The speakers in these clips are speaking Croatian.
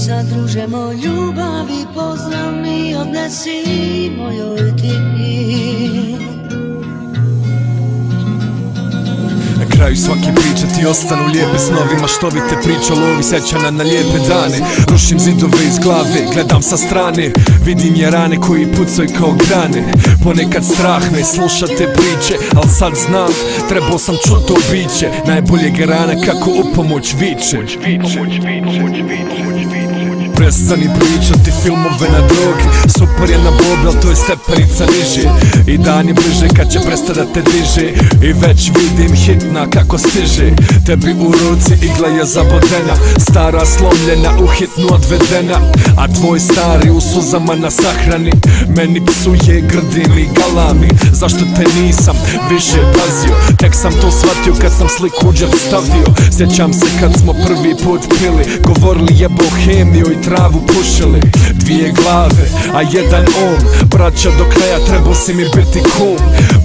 sad družemo ljubavi, pozdrav mi odnesi mojoj ti. Na kraju svake priče ti ostanu lijepe snovima što bi te pričalo ovi sjećana na lijepe dane. Rušim zidove iz glave, gledam sa strane, vidim je rane koji pucaju kao grane. Ponekad strah me slušat te priče, al sad znam, trebao sam čut to biće. Najboljeg rana kako u pomoć viče. Prestani pričati filmove na drogi, super je na bobi, al to je stepenica niže. I dan je bliže kad će prestat da te diže, i već vidim hitna kako stiže. Tebi u ruci igla je zabodena, stara slomljena, u hitnu odvedena. A tvoj stari u suzama na sahrani, meni psuje, grdi mi, galami. Zašto te nisam više pazio, tek sam to shvatio kad sam sliku u džep stavio. Sjećam se kad smo prvi put pili, govorili jebo hemiju i travu pušili. Dvije glave, a jedan braća do kraja, trebao si mi biti kum.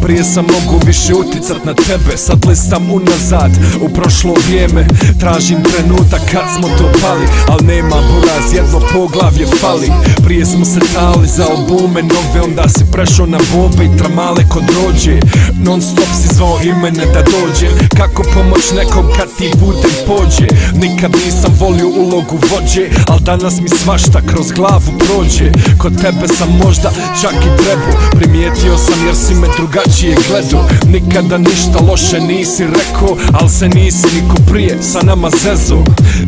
Prije sam mogu više uticat na tebe, sad listam unazad u prošlo vrijeme. Tražim trenutak kad smo to pali, al nema buraz, jedno poglavlje fali. Prije smo se tali za albume nove, onda si prešao na bombe i tramale kod rođe. Non stop si zvao imene da dođem, kako pomoć nekom kad ti putem pođe. Nikad nisam volio ulogu vođe, al danas mi svašta kroz glavu prođe. Kod tebe sam možda čak i trebao, primijetio sam jer si me drugačije gledao. Nikada ništa loše nisi rekao, al se nisi niko prije sa nama zezo.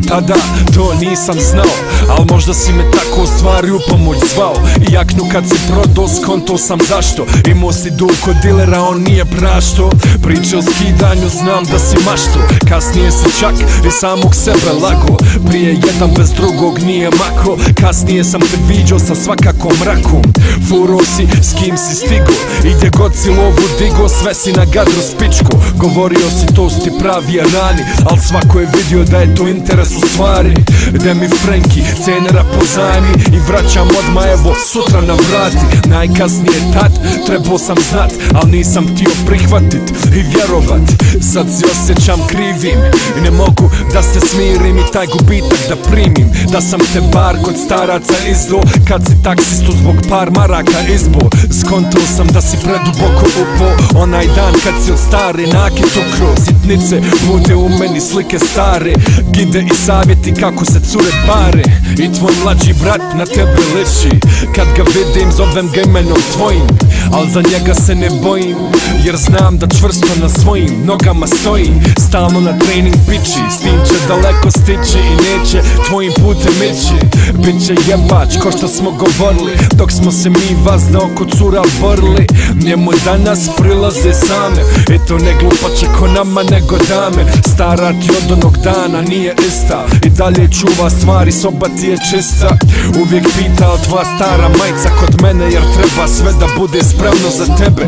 Tada to nisam znao, al možda si me tako u stvari u pomoć zvao. I jaknu kad si prodao, skonto sam zašto. Imao si dug kod dilera, on nije prašto. Priče o skidanju, znam da si mašto. Kasnije si čak i samog sebe lago, prije jedan bez drugog nije mako. Kasnije sam te viđao sa svakakom mrakom. Furo si s kim si stigo, i gdje god si lovu digo, sve si na gadru spičko. Govorio si to su ti pravi rani, al svako je vidio da je to interes u stvari. De mi Frenki, cenera pozajmi i vraćam odmah evo sutra na vrati. Najkasnije tad trebao sam znat, al nisam htio prihvatit i vjerovat. Sad si osjećam krivim i ne mogu da se smirim i taj gubitak da primim. Da sam te bar kod staraca izdo, kad si taksistu zbog par maraka izbo. Skontao sam da si preduboko upo, onaj dan kad si od stare nakit ukro. Sitnice bude u meni slike stare, gide i savjeti kako se cure pare. I tvoj mlađi brat na tebe liči, kad ga vidim zovem ga imenom tvojim. Al za njega se ne bojim, jer znam da čvrsto na svojim nogama stoji. Stalno na trening piči, s tim će daleko stići i neće tvojim putem ići. Biće jebač ko što smo govorili, dok smo se mi vazda oko cura borili. Njemu danas prilaze same, i to ne glupače ko nama nego dame. Stara ti od onog dana nije ista, i dalje čuva stvari, soba ti je čista. Uvijek pita od tvoja stara majca kod mene, jer treba sve da bude spremno za tebe.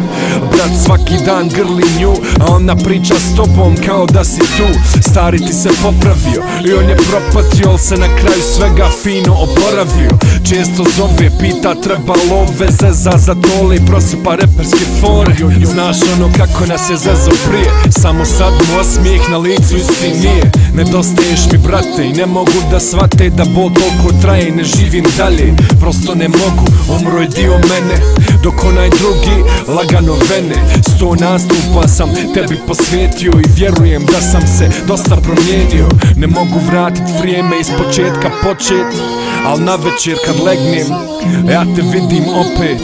Brat svaki dan grli nju, a ona priča s tobom kao da si tu. Stari ti se popravio i on je propatio, al se na kraju svega fino oporavio. Često zove, pita treba love, zeza za tole i prosipa reperske fore. Znaš ono kako nas je zezo prije, samo sad mu osmijeh na licu isti nije. Nedostaješ mi brate i ne mogu da shvate da bol toliko traje i ne živim dalje. Prosto ne mogu, umro je dio mene, dok onaj drugi lagano vene. 100 nastupa sam tebi posvetio i vjerujem da sam se dosta promijenio. Ne mogu vratit vrijeme iz početka počet, al na večer kad legnem ja te vidim opet.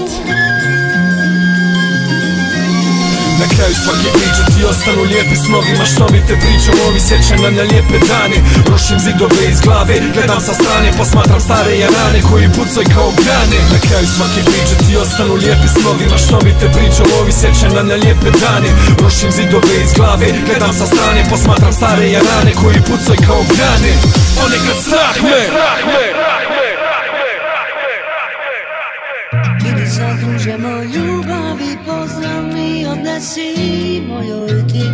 Na kraju svake priče ti ostanu lijepi snovima, što mi te pričam ovi sjećanja na lijepe dane. Rušim zidove iz glave, gledam sa strane, posmatram stare rane koji pucaju kao grane. Na kraju svake priče ti ostanu lijepi snovima, što mi te pričam ovi sjećanja na lijepe dane. Rušim zidove iz glave, gledam sa strane, posmatram stare rane koji pucaju kao grane. Ponekad strah me. Idi sad družemo ljubavi, pozdrav mi odnesi mojoj ti.